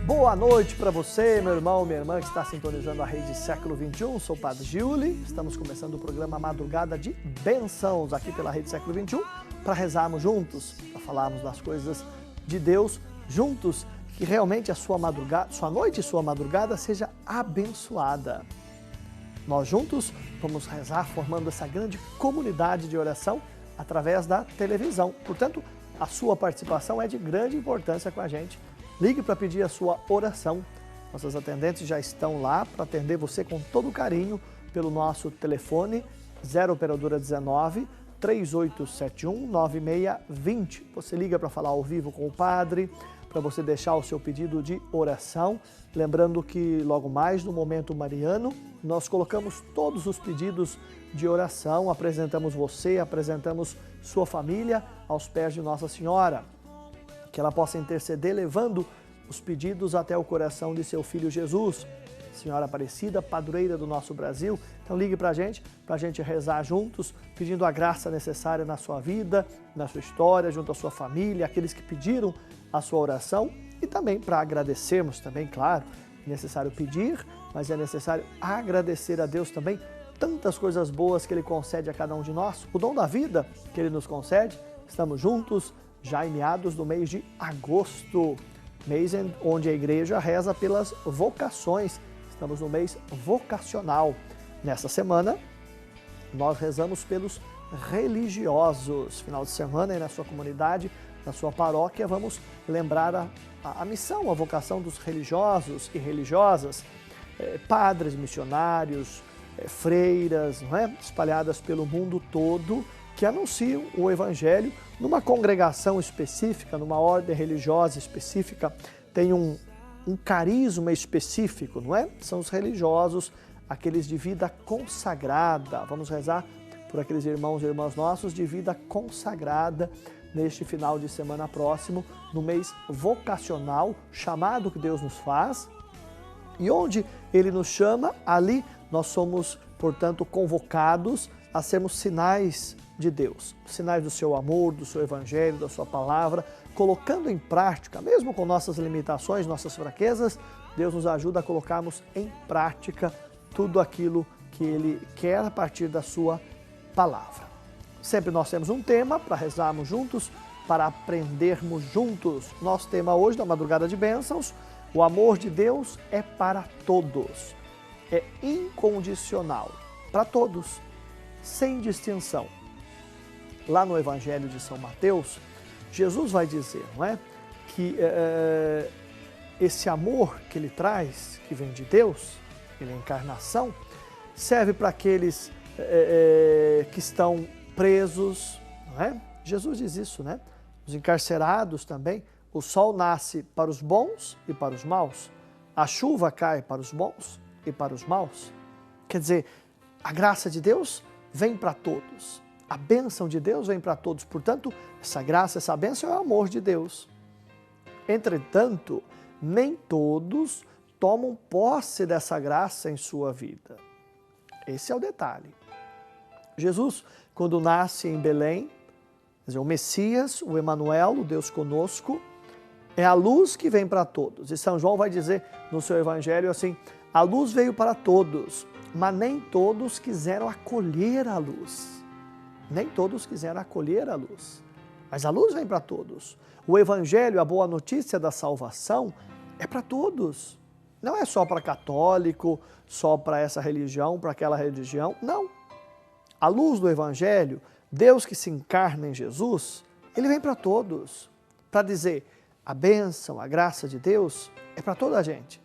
Boa noite para você, meu irmão, minha irmã que está sintonizando a Rede Século XXI. Sou o Padre Giuli, estamos começando o programa Madrugada de Bênçãos aqui pela Rede Século XXI para rezarmos juntos, para falarmos das coisas de Deus juntos, que realmente a sua noite e sua madrugada seja abençoada. Nós juntos vamos rezar formando essa grande comunidade de oração através da televisão. Portanto, a sua participação é de grande importância com a gente. Ligue para pedir a sua oração. Nossas atendentes já estão lá para atender você com todo carinho pelo nosso telefone 0 operadora 19 3871 9620. Você liga para falar ao vivo com o padre, para você deixar o seu pedido de oração. Lembrando que logo mais no Momento Mariano, nós colocamos todos os pedidos de oração, apresentamos você, apresentamos sua família aos pés de Nossa Senhora. Que ela possa interceder, levando os pedidos até o coração de seu Filho Jesus. Senhora Aparecida, padroeira do nosso Brasil, então ligue para a gente rezar juntos, pedindo a graça necessária na sua vida, na sua história, junto à sua família, aqueles que pediram a sua oração e também para agradecermos também, claro, é necessário pedir, mas é necessário agradecer a Deus também tantas coisas boas que Ele concede a cada um de nós, o dom da vida que Ele nos concede. Estamos juntos já em meados do mês de agosto, mês onde a igreja reza pelas vocações. Estamos no mês vocacional. Nessa semana, nós rezamos pelos religiosos. Final de semana, aí na sua comunidade, na sua paróquia, vamos lembrar a missão, a vocação dos religiosos e religiosas, padres, missionários, freiras, não é? Espalhadas pelo mundo todo, que anunciam o Evangelho numa congregação específica, numa ordem religiosa específica, tem um carisma específico, não é? São os religiosos, aqueles de vida consagrada. Vamos rezar por aqueles irmãos e irmãs nossos de vida consagrada neste final de semana próximo, no mês vocacional, chamado que Deus nos faz, e onde Ele nos chama, ali nós somos, portanto, convocados a sermos sinais de Deus, sinais do seu amor, do seu evangelho, da sua palavra, colocando em prática, mesmo com nossas limitações, nossas fraquezas, Deus nos ajuda a colocarmos em prática tudo aquilo que Ele quer a partir da sua palavra. Sempre nós temos um tema para rezarmos juntos, para aprendermos juntos. Nosso tema hoje, da Madrugada de Bênçãos, o amor de Deus é para todos, é incondicional, para todos, sem distinção. Lá no Evangelho de São Mateus, Jesus vai dizer, não é, que esse amor que Ele traz, que vem de Deus, Ele é a encarnação, serve para aqueles que estão presos, não é? Jesus diz isso, né? Os encarcerados também. O sol nasce para os bons e para os maus. A chuva cai para os bons e para os maus. Quer dizer, a graça de Deus vem para todos. A bênção de Deus vem para todos. Portanto, essa graça, essa bênção é o amor de Deus. Entretanto, nem todos tomam posse dessa graça em sua vida. Esse é o detalhe. Jesus, quando nasce em Belém, quer dizer, o Messias, o Emanuel, o Deus conosco, é a luz que vem para todos. E São João vai dizer no seu evangelho assim, a luz veio para todos, mas nem todos quiseram acolher a luz. Nem todos quiseram acolher a luz, mas a luz vem para todos. O Evangelho, a boa notícia da salvação, é para todos. Não é só para católico, só para essa religião, para aquela religião, não. A luz do Evangelho, Deus que se encarna em Jesus, Ele vem para todos, para dizer, a bênção, a graça de Deus é para toda a gente,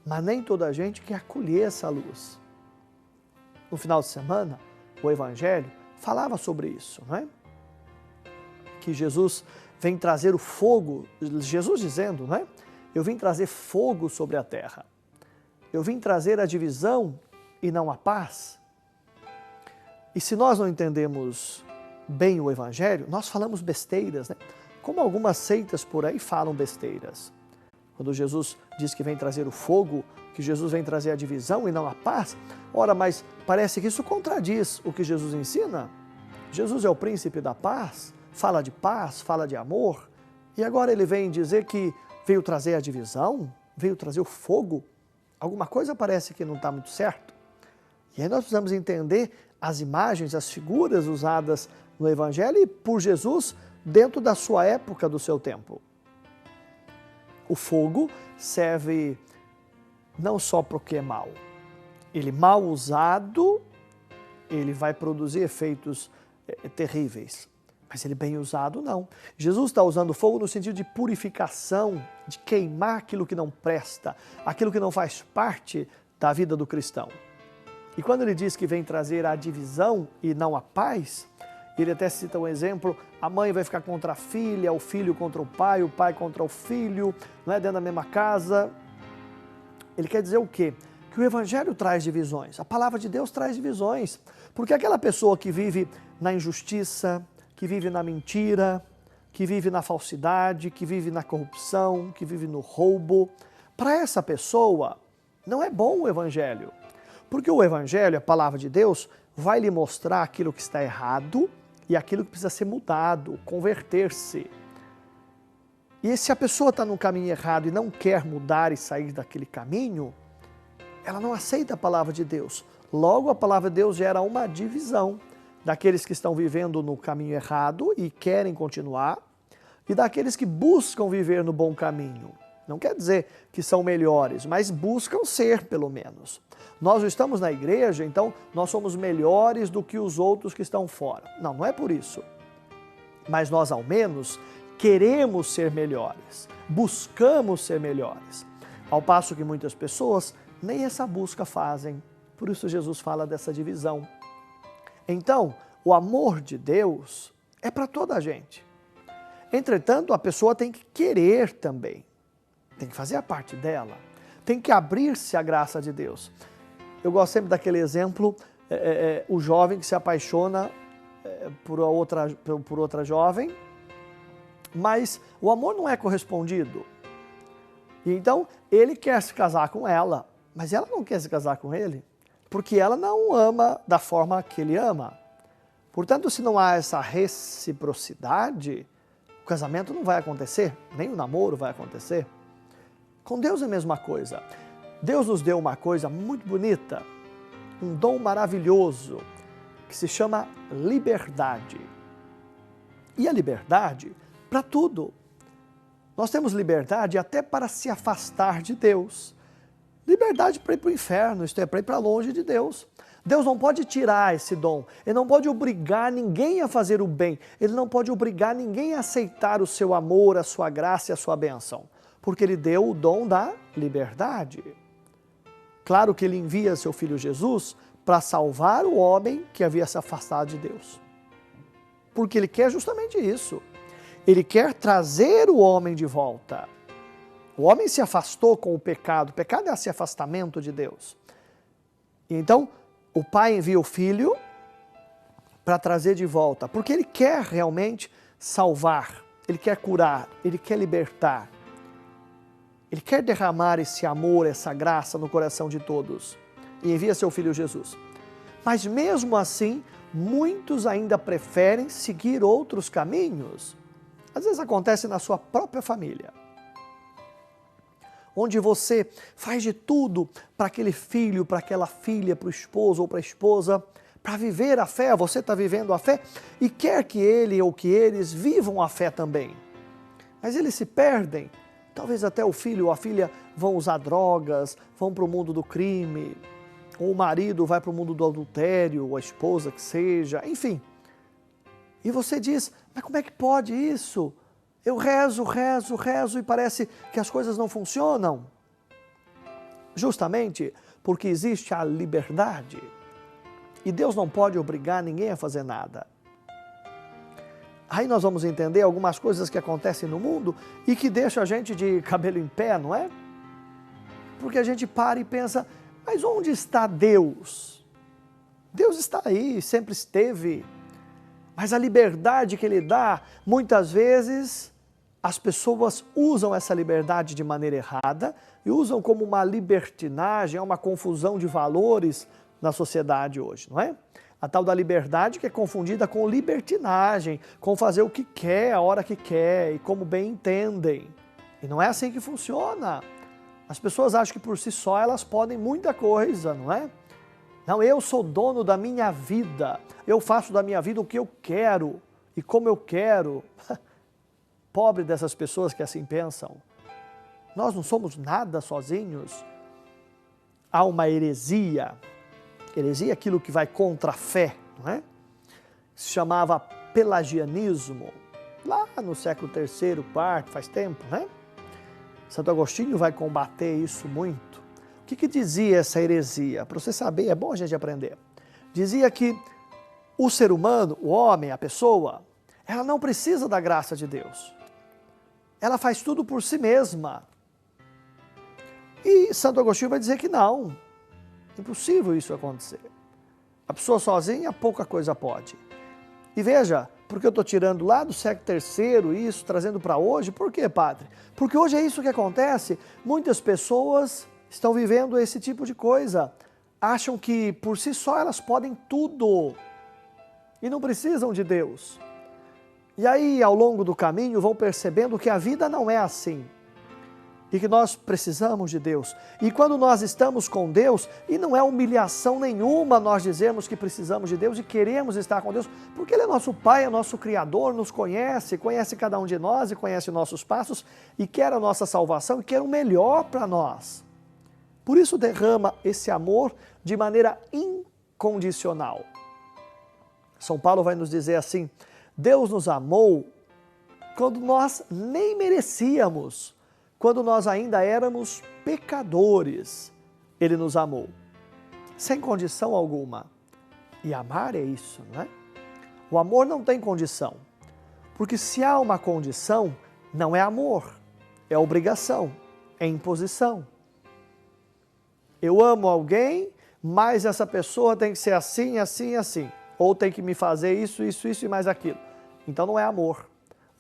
mas nem toda a gente quer acolher essa luz. No final de semana, o Evangelho falava sobre isso, não é? Que Jesus vem trazer o fogo, Jesus dizendo, não é? Eu vim trazer fogo sobre a terra. Eu vim trazer a divisão e não a paz. E se nós não entendemos bem o Evangelho, nós falamos besteiras, né? Como algumas seitas por aí falam besteiras. Quando Jesus diz que vem trazer o fogo, que Jesus vem trazer a divisão e não a paz, ora, mas parece que isso contradiz o que Jesus ensina. Jesus é o príncipe da paz, fala de amor, e agora Ele vem dizer que veio trazer a divisão? veio trazer o fogo, alguma coisa parece que não está muito certo. E aí nós precisamos entender as imagens, as figuras usadas no Evangelho e por Jesus dentro da sua época, do seu tempo. O fogo serve não só para o que é mal. Ele mal usado, ele vai produzir efeitos terríveis. Mas ele bem usado, não. Jesus está usando o fogo no sentido de purificação, de queimar aquilo que não presta, aquilo que não faz parte da vida do cristão. E quando ele diz que vem trazer a divisão e não a paz, ele até cita um exemplo, a mãe vai ficar contra a filha, o filho contra o pai contra o filho, não é, dentro da mesma casa. Ele quer dizer o quê? Que o Evangelho traz divisões, a palavra de Deus traz divisões, porque aquela pessoa que vive na injustiça, que vive na mentira, que vive na falsidade, que vive na corrupção, que vive no roubo, para essa pessoa não é bom o Evangelho, porque o Evangelho, a palavra de Deus, vai lhe mostrar aquilo que está errado e aquilo que precisa ser mudado, converter-se. E se a pessoa está no caminho errado e não quer mudar e sair daquele caminho, ela não aceita a palavra de Deus. Logo, a palavra de Deus gera uma divisão daqueles que estão vivendo no caminho errado e querem continuar, e daqueles que buscam viver no bom caminho. Não quer dizer que são melhores, mas buscam ser, pelo menos. Nós estamos na igreja, então nós somos melhores do que os outros que estão fora. Não, não é por isso. Mas nós, ao menos, queremos ser melhores, buscamos ser melhores. Ao passo que muitas pessoas nem essa busca fazem. Por isso Jesus fala dessa divisão. Então, o amor de Deus é para toda a gente. Entretanto, a pessoa tem que querer também. Tem que fazer a parte dela. Tem que abrir-se à graça de Deus. Eu gosto sempre daquele exemplo, o jovem que se apaixona por outra jovem, mas o amor não é correspondido. E então, ele quer se casar com ela, mas ela não quer se casar com ele, porque ela não ama da forma que ele ama. Portanto, se não há essa reciprocidade, o casamento não vai acontecer, nem o namoro vai acontecer. Com Deus é a mesma coisa. Deus nos deu uma coisa muito bonita, um dom maravilhoso, que se chama liberdade. E a liberdade para tudo. Nós temos liberdade até para se afastar de Deus. Liberdade para ir para o inferno, isto é, para ir para longe de Deus. Deus não pode tirar esse dom, Ele não pode obrigar ninguém a fazer o bem, Ele não pode obrigar ninguém a aceitar o seu amor, a sua graça e a sua bênção, porque Ele deu o dom da liberdade. Claro que Ele envia seu Filho Jesus para salvar o homem que havia se afastado de Deus, porque Ele quer justamente isso, Ele quer trazer o homem de volta. O homem se afastou com o pecado é esse afastamento de Deus. E então, o Pai envia o Filho para trazer de volta, porque Ele quer realmente salvar, Ele quer curar, Ele quer libertar. Ele quer derramar esse amor, essa graça no coração de todos. E envia seu Filho Jesus. Mas mesmo assim, muitos ainda preferem seguir outros caminhos. Às vezes acontece na sua própria família, onde você faz de tudo para aquele filho, para aquela filha, para o esposo ou para a esposa, para viver a fé, você está vivendo a fé e quer que ele ou que eles vivam a fé também. Mas eles se perdem, talvez até o filho ou a filha vão usar drogas, vão para o mundo do crime, ou o marido vai para o mundo do adultério, ou a esposa que seja, enfim. E você diz, mas como é que pode isso? Eu rezo e parece que as coisas não funcionam. Justamente porque existe a liberdade. E Deus não pode obrigar ninguém a fazer nada. Aí nós vamos entender algumas coisas que acontecem no mundo e que deixam a gente de cabelo em pé, não é? Porque a gente para e pensa, mas onde está Deus? Deus está aí, sempre esteve. Mas a liberdade que Ele dá, muitas vezes, as pessoas usam essa liberdade de maneira errada e usam como uma libertinagem, uma confusão de valores na sociedade hoje, não é? A tal da liberdade que é confundida com libertinagem, com fazer o que quer, a hora que quer e como bem entendem. E não é assim que funciona. As pessoas acham que por si só elas podem muita coisa, não é? Não, eu sou dono da minha vida, eu faço da minha vida o que eu quero e como eu quero. Pobre dessas pessoas que assim pensam. Nós não somos nada sozinhos. Há uma heresia. Heresia é aquilo que vai contra a fé, não é? Se chamava pelagianismo. Lá no século III, IV, faz tempo, né? Santo Agostinho vai combater isso muito. O que dizia essa heresia? Para você saber, é bom a gente aprender. Dizia que o ser humano, o homem, a pessoa, ela não precisa da graça de Deus. Ela faz tudo por si mesma. E Santo Agostinho vai dizer que não. Impossível isso acontecer. A pessoa sozinha, pouca coisa pode. E veja, porque eu estou tirando lá do século III isso, trazendo para hoje, por quê, padre? Porque hoje é isso que acontece. Muitas pessoas estão vivendo esse tipo de coisa. Acham que por si só elas podem tudo e não precisam de Deus. E aí, ao longo do caminho, vão percebendo que a vida não é assim. E que nós precisamos de Deus. E quando nós estamos com Deus, e não é humilhação nenhuma nós dizermos que precisamos de Deus e queremos estar com Deus, porque Ele é nosso Pai, é nosso Criador, nos conhece, conhece cada um de nós e conhece nossos passos e quer a nossa salvação e quer o melhor para nós. Por isso derrama esse amor de maneira incondicional. São Paulo vai nos dizer assim, Deus nos amou quando nós nem merecíamos. Quando nós ainda éramos pecadores, Ele nos amou, sem condição alguma. E amar é isso, não é? O amor não tem condição, porque se há uma condição, não é amor, é obrigação, é imposição. Eu amo alguém, mas essa pessoa tem que ser assim, assim, assim, ou tem que me fazer isso, isso, isso e mais aquilo. Então não é amor.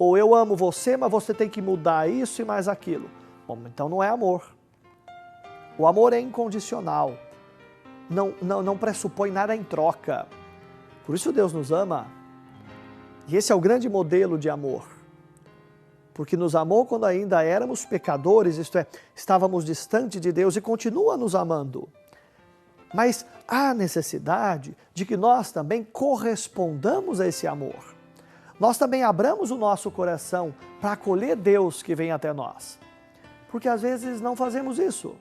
Ou eu amo você, mas você tem que mudar isso e mais aquilo. Bom, então não é amor. O amor é incondicional. Não pressupõe nada em troca. Por isso Deus nos ama. E esse é o grande modelo de amor. Porque nos amou quando ainda éramos pecadores, isto é, estávamos distante de Deus e continua nos amando. Mas há necessidade de que nós também correspondamos a esse amor. Nós também abramos o nosso coração para acolher Deus que vem até nós. Porque às vezes não fazemos isso.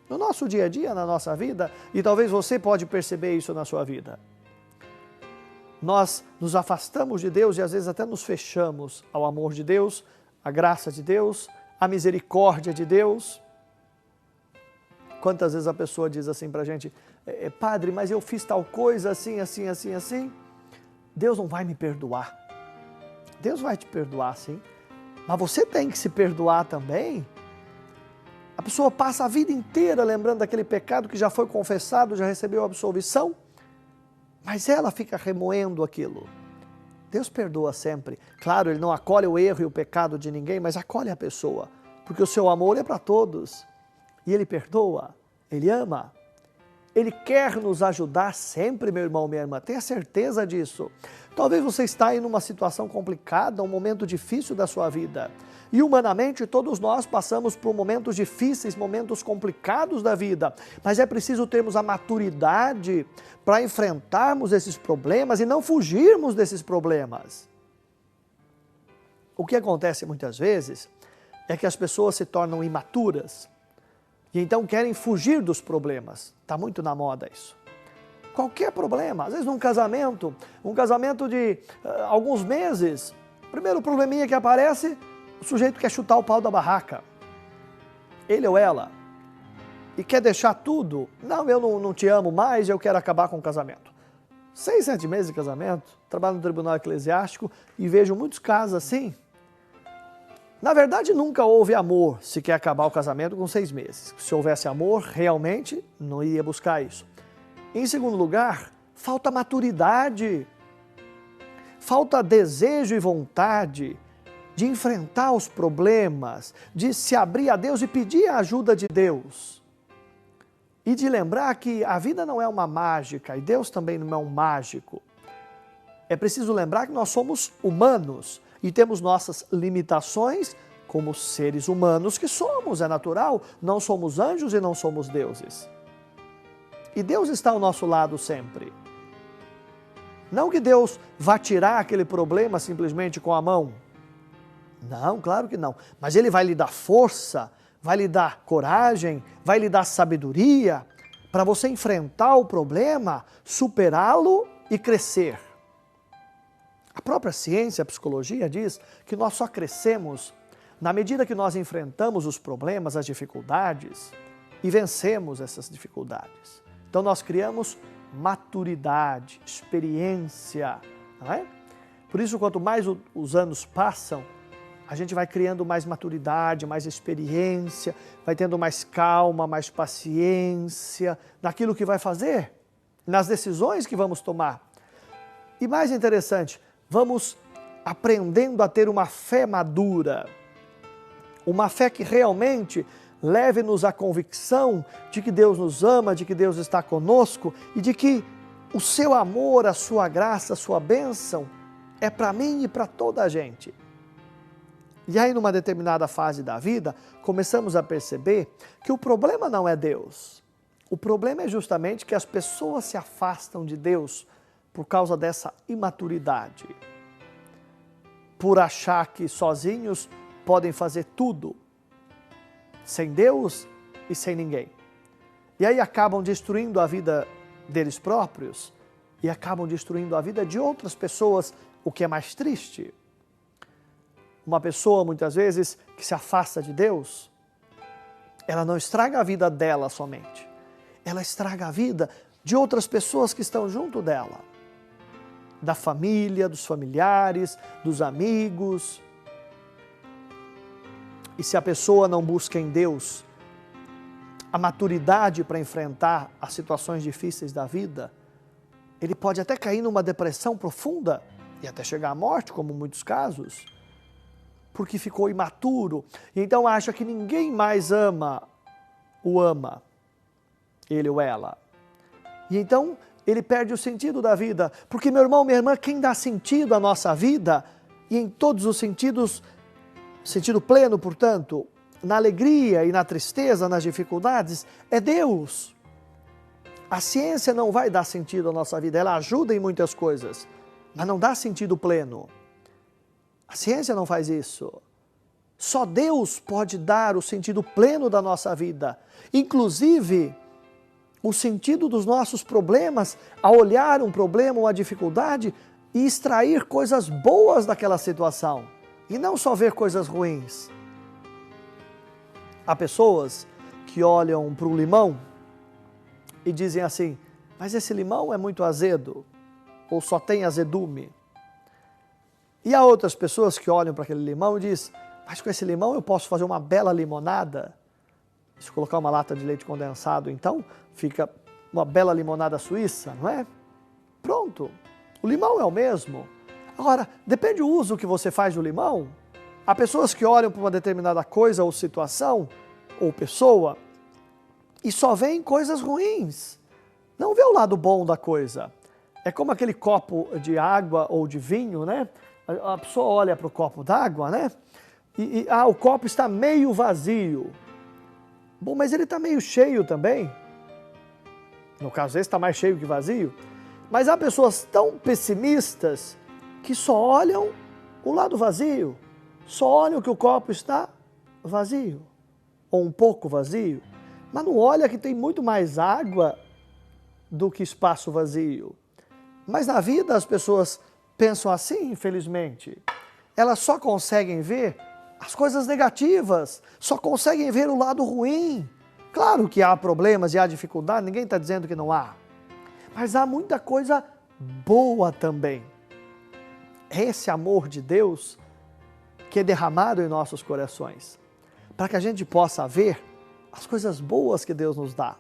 No nosso dia a dia, na nossa vida, e talvez você pode perceber isso na sua vida. Nós nos afastamos de Deus e às vezes até nos fechamos ao amor de Deus, à graça de Deus, à misericórdia de Deus. Quantas vezes a pessoa diz assim para a gente, padre, mas eu fiz tal coisa assim, assim, assim, assim, Deus não vai me perdoar. Deus vai te perdoar, sim, mas você tem que se perdoar também. A pessoa passa a vida inteira lembrando daquele pecado que já foi confessado, já recebeu a absolvição, mas ela fica remoendo aquilo. Deus perdoa sempre. Claro, Ele não acolhe o erro e o pecado de ninguém, mas acolhe a pessoa, porque o seu amor é para todos. E Ele perdoa, Ele ama. Ele quer nos ajudar sempre, meu irmão, minha irmã, tenha certeza disso. Talvez você está aí numa situação complicada, um momento difícil da sua vida. E humanamente todos nós passamos por momentos difíceis, momentos complicados da vida. Mas é preciso termos a maturidade para enfrentarmos esses problemas e não fugirmos desses problemas. O que acontece muitas vezes é que as pessoas se tornam imaturas. E então querem fugir dos problemas. Está muito na moda isso. Qualquer problema, às vezes um casamento de alguns meses, o primeiro probleminha que aparece, o sujeito quer chutar o pau da barraca. Ele ou ela. E quer deixar tudo. Não, eu não te amo mais, eu quero acabar com o casamento. 6, 7 meses de casamento, trabalho no tribunal eclesiástico e vejo muitos casos assim. Na verdade, nunca houve amor se quer acabar o casamento com 6 meses. Se houvesse amor, realmente não iria buscar isso. Em segundo lugar, falta maturidade, falta desejo e vontade de enfrentar os problemas, de se abrir a Deus e pedir a ajuda de Deus. E de lembrar que a vida não é uma mágica e Deus também não é um mágico. É preciso lembrar que nós somos humanos e temos nossas limitações, como seres humanos que somos, é natural, não somos anjos e não somos deuses. E Deus está ao nosso lado sempre. Não que Deus vá tirar aquele problema simplesmente com a mão. Não, claro que não. Mas Ele vai lhe dar força, vai lhe dar coragem, vai lhe dar sabedoria para você enfrentar o problema, superá-lo e crescer. A própria ciência, a psicologia diz que nós só crescemos na medida que nós enfrentamos os problemas, as dificuldades e vencemos essas dificuldades. Então nós criamos maturidade, experiência, não é? Por isso, quanto mais os anos passam, a gente vai criando mais maturidade, mais experiência, vai tendo mais calma, mais paciência naquilo que vai fazer, nas decisões que vamos tomar. E mais interessante, vamos aprendendo a ter uma fé madura, uma fé que realmente leve-nos à convicção de que Deus nos ama, de que Deus está conosco e de que o seu amor, a sua graça, a sua bênção é para mim e para toda a gente. E aí, numa determinada fase da vida, começamos a perceber que o problema não é Deus. O problema é justamente que as pessoas se afastam de Deus por causa dessa imaturidade. Por achar que sozinhos podem fazer tudo, sem Deus e sem ninguém. E aí acabam destruindo a vida deles próprios e acabam destruindo a vida de outras pessoas, o que é mais triste. Uma pessoa, muitas vezes, que se afasta de Deus, ela não estraga a vida dela somente, ela estraga a vida de outras pessoas que estão junto dela, da família, dos familiares, dos amigos. E se a pessoa não busca em Deus a maturidade para enfrentar as situações difíceis da vida, ele pode até cair numa depressão profunda e até chegar à morte, como em muitos casos, porque ficou imaturo. E então acha que ninguém mais ama, ele ou ela. E então ele perde o sentido da vida, porque, meu irmão, minha irmã, quem dá sentido à nossa vida, e em todos os sentidos, sentido pleno, portanto, na alegria e na tristeza, nas dificuldades, é Deus. A ciência não vai dar sentido à nossa vida, ela ajuda em muitas coisas, mas não dá sentido pleno. A ciência não faz isso. Só Deus pode dar o sentido pleno da nossa vida, inclusive o sentido dos nossos problemas, a olhar um problema, uma dificuldade e extrair coisas boas daquela situação. E não só ver coisas ruins. Há pessoas que olham para o limão e dizem assim, mas esse limão é muito azedo, ou só tem azedume. E há outras pessoas que olham para aquele limão e dizem, mas com esse limão eu posso fazer uma bela limonada. Se colocar uma lata de leite condensado, então, fica uma bela limonada suíça, não é? Pronto, o limão é o mesmo. Agora, depende do uso que você faz do limão. Há pessoas que olham para uma determinada coisa ou situação, ou pessoa, e só veem coisas ruins. Não vê o lado bom da coisa. É como aquele copo de água ou de vinho, né? A pessoa olha para o copo d'água, né? O copo está meio vazio. Bom, mas ele está meio cheio também. No caso, esse está mais cheio que vazio. Mas há pessoas tão pessimistas que só olham o lado vazio, só olham que o copo está vazio, ou um pouco vazio, mas não olha que tem muito mais água do que espaço vazio. Mas na vida as pessoas pensam assim, infelizmente. Elas só conseguem ver as coisas negativas, só conseguem ver o lado ruim. Claro que há problemas e há dificuldade, ninguém está dizendo que não há, mas há muita coisa boa também. Esse amor de Deus que é derramado em nossos corações, para que a gente possa ver as coisas boas que Deus nos dá,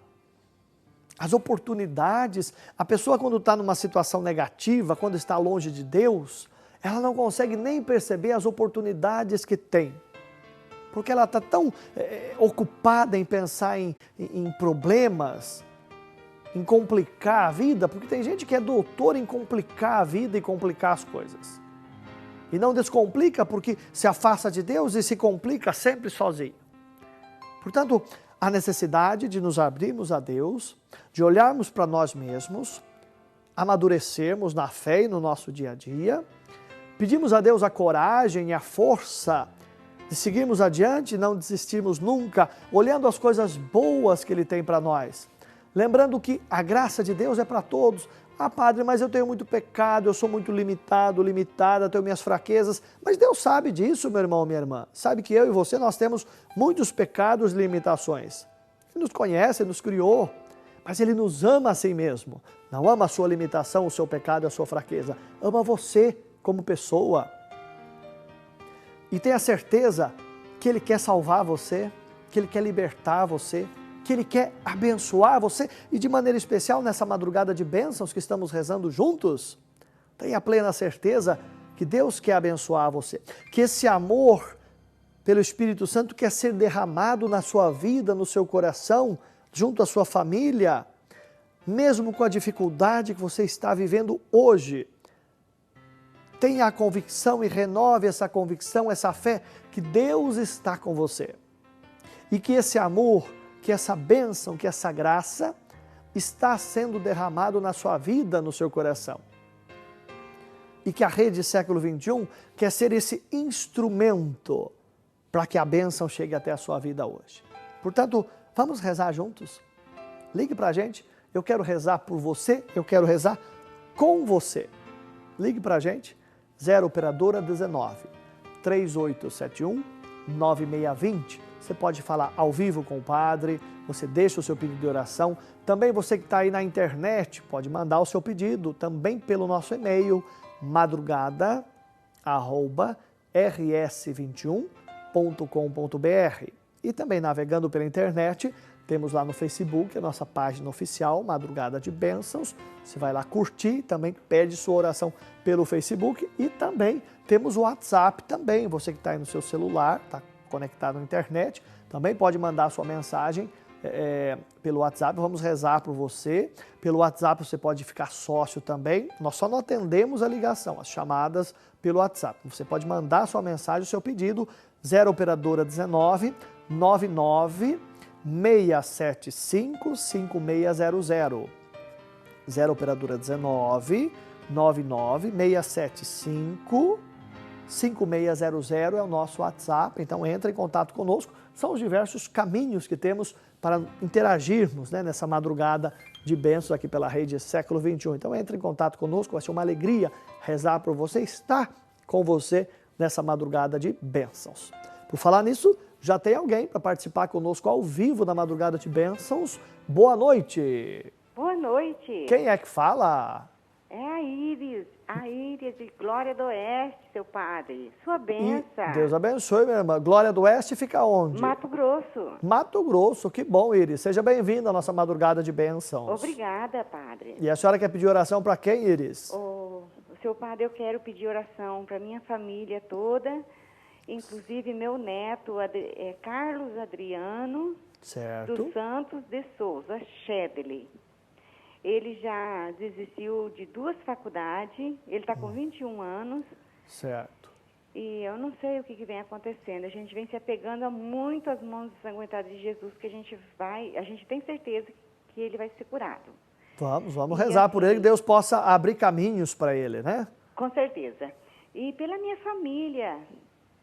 as oportunidades. A pessoa, quando está numa situação negativa, quando está longe de Deus, ela não consegue nem perceber as oportunidades que tem, porque ela está tão ocupada em pensar em problemas, em complicar a vida, porque tem gente que é doutor em complicar a vida e complicar as coisas. E não descomplica porque se afasta de Deus e se complica sempre sozinho. Portanto, a necessidade de nos abrirmos a Deus, de olharmos para nós mesmos, amadurecermos na fé e no nosso dia a dia, pedimos a Deus a coragem e a força de seguirmos adiante e não desistirmos nunca, olhando as coisas boas que Ele tem para nós. Lembrando que a graça de Deus é para todos. Ah, Padre, mas eu tenho muito pecado, eu sou muito limitado, limitada, tenho minhas fraquezas. Mas Deus sabe disso, meu irmão, minha irmã. Sabe que eu e você, nós temos muitos pecados e limitações. Ele nos conhece, Ele nos criou, mas Ele nos ama assim mesmo. Não ama a sua limitação, o seu pecado e a sua fraqueza. Ama você como pessoa. E tenha certeza que Ele quer salvar você, que Ele quer libertar você, que Ele quer abençoar você e de maneira especial nessa madrugada de bênçãos que estamos rezando juntos, tenha plena certeza que Deus quer abençoar você, que esse amor pelo Espírito Santo quer ser derramado na sua vida, no seu coração, junto à sua família, mesmo com a dificuldade que você está vivendo hoje. Tenha a convicção e renove essa convicção, essa fé, que Deus está com você e que esse amor, que essa bênção, que essa graça está sendo derramado na sua vida, no seu coração. E que a Rede Século XXI quer ser esse instrumento para que a bênção chegue até a sua vida hoje. Portanto, vamos rezar juntos? Ligue para a gente, eu quero rezar por você, eu quero rezar com você. Ligue para a gente, 0 Operadora 19 3871 9620. Você pode falar ao vivo com o Padre, você deixa o seu pedido de oração. Também você que está aí na internet, pode mandar o seu pedido também pelo nosso e-mail, madrugada@rs21.com.br. E também navegando pela internet, temos lá no Facebook a nossa página oficial, Madrugada de Bênçãos. Você vai lá curtir, também pede sua oração pelo Facebook. E também temos o WhatsApp também, você que está aí no seu celular, está conectado na internet, também pode mandar sua mensagem pelo WhatsApp, vamos rezar por você. Pelo WhatsApp você pode ficar sócio também, nós só não atendemos a ligação, as chamadas pelo WhatsApp. Você pode mandar sua mensagem, o seu pedido, 0 Operadora 19 99 675 5600. 0 Operadora 19 99 675 5600 é o nosso WhatsApp, então entre em contato conosco. São os diversos caminhos que temos para interagirmos, né, nessa madrugada de bênçãos aqui pela Rede Século XXI. Então entre em contato conosco, vai ser uma alegria rezar por você, estar com você nessa madrugada de bênçãos. Por falar nisso, já tem alguém para participar conosco ao vivo na madrugada de bênçãos. Boa noite! Boa noite! Quem é que fala? É a Íris de Glória do Oeste, seu padre. Sua bênção. Deus abençoe, minha irmã. Glória do Oeste fica onde? Mato Grosso. Mato Grosso, que bom, Íris. Seja bem-vinda à nossa madrugada de bênçãos. Obrigada, padre. E a senhora quer pedir oração para quem, Íris? Seu padre, eu quero pedir oração para minha família toda, inclusive meu neto, Carlos Adriano dos Santos de Souza, Shedley. Ele já desistiu de 2 faculdades, ele está com 21 anos. Certo. E eu não sei o que vem acontecendo. A gente vem se apegando a muito às mãos ensanguentadas de Jesus, que a gente tem certeza que ele vai ser curado. Vamos rezar por ele, que Deus possa abrir caminhos para ele, né? Com certeza. E pela minha família,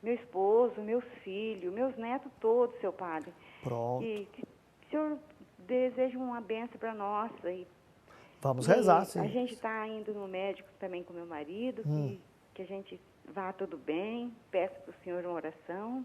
meu esposo, meus filhos, meus netos todos, seu padre. Pronto. E que o senhor deseja uma bênção para nós. Vamos rezar, sim. A gente está indo no médico também com meu marido, que a gente vá tudo bem. Peço para o senhor uma oração.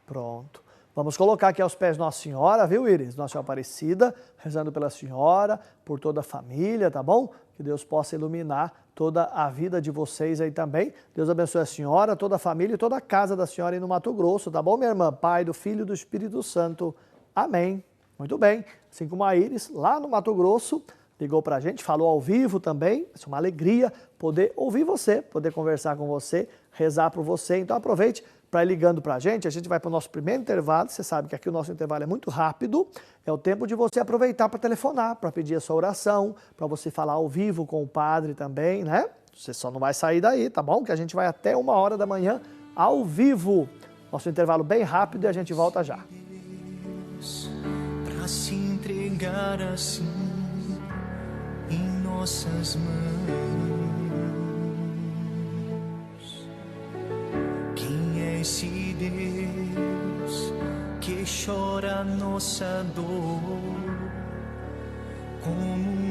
Pronto. Vamos colocar aqui aos pés de Nossa Senhora, viu, Íris? Nossa Senhora Aparecida, rezando pela senhora, por toda a família, tá bom? Que Deus possa iluminar toda a vida de vocês aí também. Deus abençoe a senhora, toda a família e toda a casa da senhora aí no Mato Grosso, tá bom, minha irmã? Pai, do Filho e do Espírito Santo. Amém. Muito bem. Assim como a Íris, lá no Mato Grosso, ligou pra gente, falou ao vivo também. Vai ser uma alegria poder ouvir você, poder conversar com você, rezar por você. Então aproveite para ir ligando para a gente vai para o nosso primeiro intervalo. Você sabe que aqui o nosso intervalo é muito rápido, é o tempo de você aproveitar para telefonar, para pedir a sua oração, para você falar ao vivo com o padre também, né? Você só não vai sair daí, tá bom? Que a gente vai até 1h da manhã ao vivo. Nosso intervalo bem rápido e a gente volta já. Pra se entregar assim em nossas mãos. Quem é esse Deus que chora nossa dor? Como